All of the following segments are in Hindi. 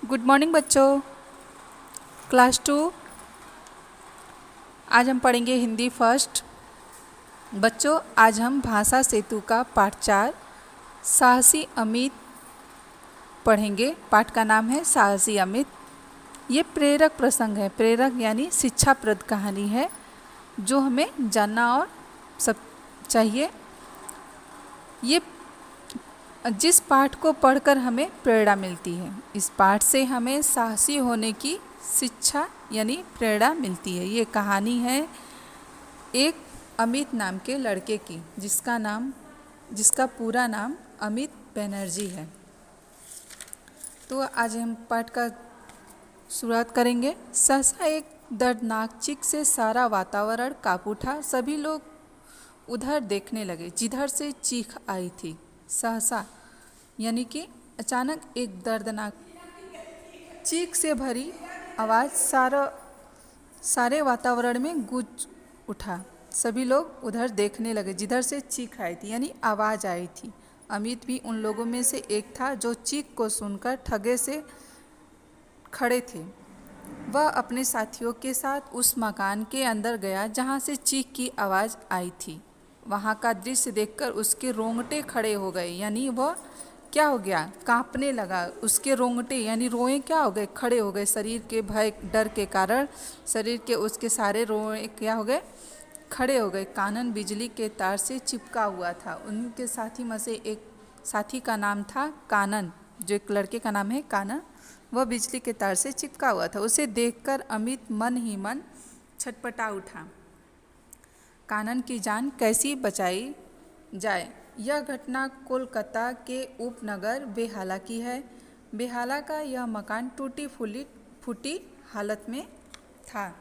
गुड मॉर्निंग बच्चों। क्लास 2 आज हम पढ़ेंगे हिंदी फर्स्ट। बच्चों आज हम भाषा सेतु का पाठ 4 साहसी अमित पढ़ेंगे। पाठ का नाम है साहसी अमित। ये प्रेरक प्रसंग है। प्रेरक यानी शिक्षाप्रद कहानी है जो हमें जानना और सब चाहिए। ये जिस पाठ को पढ़कर हमें प्रेरणा मिलती है, इस पाठ से हमें साहसी होने की शिक्षा यानी प्रेरणा मिलती है। ये कहानी है एक अमित नाम के लड़के की जिसका पूरा नाम अमित बनर्जी है। तो आज हम पाठ का शुरुआत करेंगे। सहसा एक दर्दनाक चीख से सारा वातावरण काँप उठा। सभी लोग उधर देखने लगे जिधर से चीख आई थी। सहसा यानी कि अचानक एक दर्दनाक चीख से भरी आवाज़ सारे वातावरण में गूंज उठा। सभी लोग उधर देखने लगे जिधर से चीख आई थी यानी आवाज़ आई थी। अमित भी उन लोगों में से एक था जो चीख को सुनकर ठगे से खड़े थे। वह अपने साथियों के साथ उस मकान के अंदर गया जहाँ से चीख की आवाज़ आई थी। वहाँ का दृश्य देखकर उसके रोंगटे खड़े हो गए यानी वह क्या हो गया, कांपने लगा। उसके रोंगटे यानी रोए क्या हो गए, खड़े हो गए। शरीर के भय डर के कारण शरीर के उसके सारे रोए क्या हो गए, खड़े हो गए। कानन बिजली के तार से चिपका हुआ था। उनके साथी में से एक साथी का नाम था कानन, जो एक लड़के का नाम है कानन। वह बिजली के तार से चिपका हुआ था। उसे देखकर अमित मन ही मन छटपटा उठा। कानन की जान कैसी बचाई जाए। यह घटना कोलकाता के उपनगर बेहाला की है। बेहाला का यह मकान टूटी फूटी हालत में था,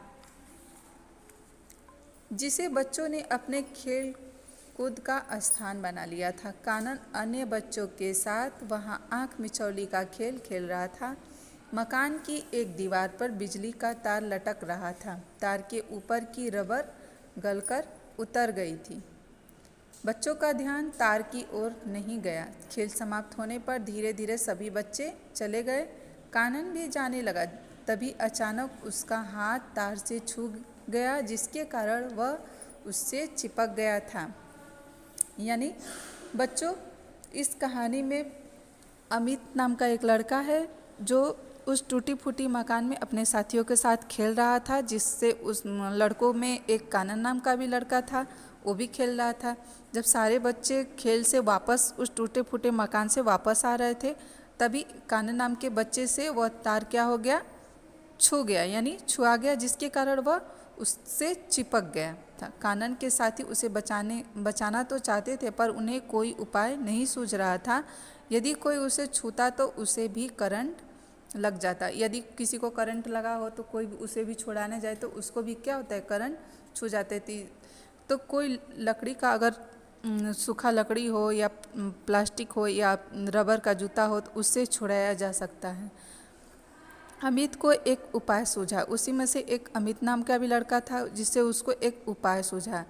जिसे बच्चों ने अपने खेल कूद का स्थान बना लिया था। कानन अन्य बच्चों के साथ वहां आंख मिचौली का खेल खेल रहा था। मकान की एक दीवार पर बिजली का तार लटक रहा था। तार के ऊपर की रबर गलकर उतर गई थी। बच्चों का ध्यान तार की ओर नहीं गया। खेल समाप्त होने पर धीरे धीरे सभी बच्चे चले गए। कानन भी जाने लगा। तभी अचानक उसका हाथ तार से छू गया, जिसके कारण वह उससे चिपक गया था। यानी बच्चों, इस कहानी में अमित नाम का एक लड़का है जो उस टूटी फूटी मकान में अपने साथियों के साथ खेल रहा था, जिससे उस लड़कों में एक कानन नाम का भी लड़का था, वो भी खेल रहा था। जब सारे बच्चे खेल से वापस उस टूटे फूटे मकान से वापस आ रहे थे, तभी कानन नाम के बच्चे से वह तार क्या हो गया, छू गया यानी छुआ गया, जिसके कारण वह उससे चिपक गया था। कानन के साथी उसे बचाना तो चाहते थे, पर उन्हें कोई उपाय नहीं सूझ रहा था। यदि कोई उसे छूता तो उसे भी करंट लग जाता। यदि किसी को करंट लगा हो तो कोई उसे भी छुड़ाने जाए तो उसको भी क्या होता है, करंट छू जाते थे। तो कोई लकड़ी का अगर सूखा लकड़ी हो या प्लास्टिक हो या रबर का जूता हो तो उससे छुड़ाया जा सकता है। अमित को एक उपाय सूझा। उसी में से एक अमित नाम का भी लड़का था, जिससे उसको एक उपाय सूझा।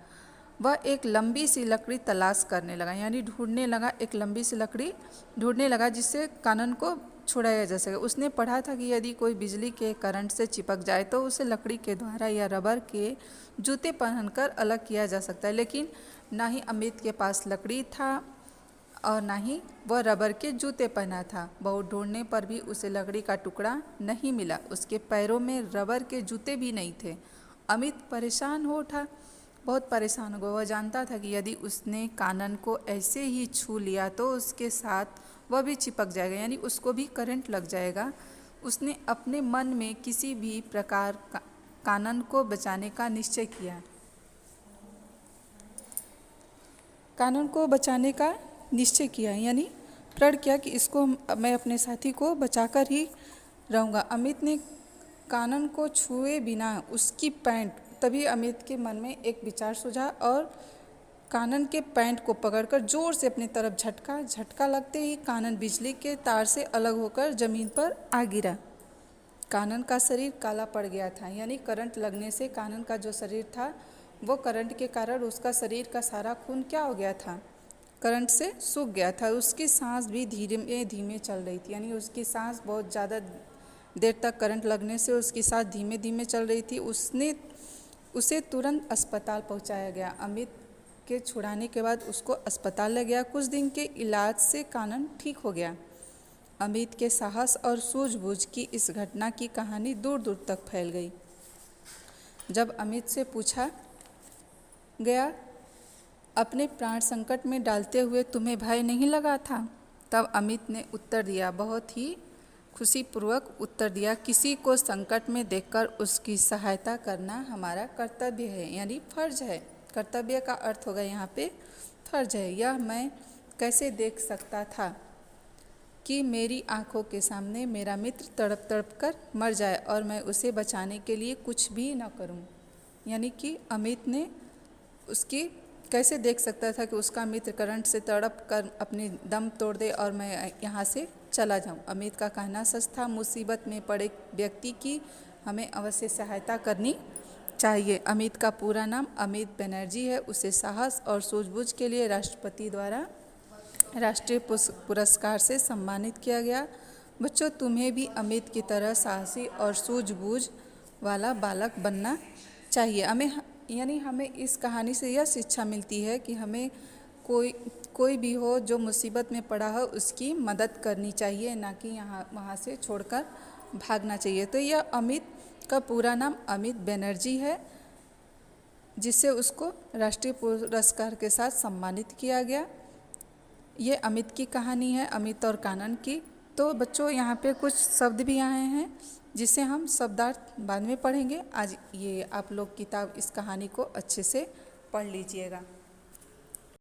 वह एक लंबी सी लकड़ी तलाश करने लगा यानी ढूंढने लगा। एक लंबी सी लकड़ी ढूंढने लगा जिससे कानन को छुड़ाया जा सके। उसने पढ़ा था कि यदि कोई बिजली के करंट से चिपक जाए तो उसे लकड़ी के द्वारा या रबर के जूते पहनकर अलग किया जा सकता है, लेकिन ना ही अमित के पास लकड़ी था और ना ही वह रबर के जूते पहना था। बहुत ढूंढने पर भी उसे लकड़ी का टुकड़ा नहीं मिला। उसके पैरों में रबर के जूते भी नहीं थे। अमित परेशान हो उठा, बहुत परेशान हो गया। वह जानता था कि यदि उसने कानन को ऐसे ही छू लिया तो उसके साथ वह भी चिपक जाएगा यानी उसको भी करंट लग जाएगा। उसने अपने मन में किसी भी प्रकार कानन को बचाने का निश्चय किया। कानून को बचाने का निश्चय किया यानी प्रण किया कि इसको मैं अपने साथी को बचाकर ही रहूँगा। अमित ने कानन को छुए बिना उसकी पैंट, तभी अमित के मन में एक विचार सूझा और कानन के पैंट को पकड़कर जोर से अपनी तरफ झटका लगते ही कानन बिजली के तार से अलग होकर जमीन पर आ गिरा। कानन का शरीर काला पड़ गया था यानी करंट लगने से कानन का जो शरीर था वो करंट के कारण उसका शरीर का सारा खून क्या हो गया था, करंट से सूख गया था। उसकी सांस भी धीमे धीमे चल रही थी यानी उसकी सांस बहुत ज़्यादा देर तक करंट लगने से उसकी सांस धीमे धीमे चल रही थी। उसे तुरंत अस्पताल पहुंचाया गया। अमित के छुड़ाने के बाद उसको अस्पताल ले गया। कुछ दिन के इलाज से कानन ठीक हो गया। अमित के साहस और सूझबूझ की इस घटना की कहानी दूर दूर तक फैल गई। जब अमित से पूछा गया, अपने प्राण संकट में डालते हुए तुम्हें भय नहीं लगा था? तब अमित ने उत्तर दिया, बहुत ही खुशीपूर्वक उत्तर दिया, किसी को संकट में देखकर उसकी सहायता करना हमारा कर्तव्य है, यानी फर्ज है। कर्तव्य का अर्थ होगा यहाँ पे फर्ज है। यह मैं कैसे देख सकता था कि मेरी आंखों के सामने मेरा मित्र तड़प तड़प कर मर जाए और मैं उसे बचाने के लिए कुछ भी न करूं। यानी कि अमित ने उसकी कैसे देख सकता था कि उसका मित्र करंट से तड़प कर अपनी दम तोड़ दे और मैं यहाँ से चला जाऊँ। अमित का कहना सच था। मुसीबत में पड़े व्यक्ति की हमें अवश्य सहायता करनी चाहिए। अमित का पूरा नाम अमित बनर्जी है। उसे साहस और सूझबूझ के लिए राष्ट्रपति द्वारा राष्ट्रीय पुरस्कार से सम्मानित किया गया। बच्चों, तुम्हें भी अमित की तरह साहसी और सूझबूझ वाला बालक बनना चाहिए। हमें इस कहानी से यह शिक्षा मिलती है कि हमें कोई भी हो जो मुसीबत में पड़ा हो उसकी मदद करनी चाहिए, ना कि वहाँ से छोड़कर भागना चाहिए। तो यह अमित का पूरा नाम अमित बनर्जी है, जिससे उसको राष्ट्रीय पुरस्कार के साथ सम्मानित किया गया। ये अमित की कहानी है, अमित और कानन की। तो बच्चों, यहाँ पे कुछ शब्द भी आए हैं जिसे हम शब्दार्थ बाद में पढ़ेंगे। आज ये आप लोग इस कहानी को अच्छे से पढ़ लीजिएगा।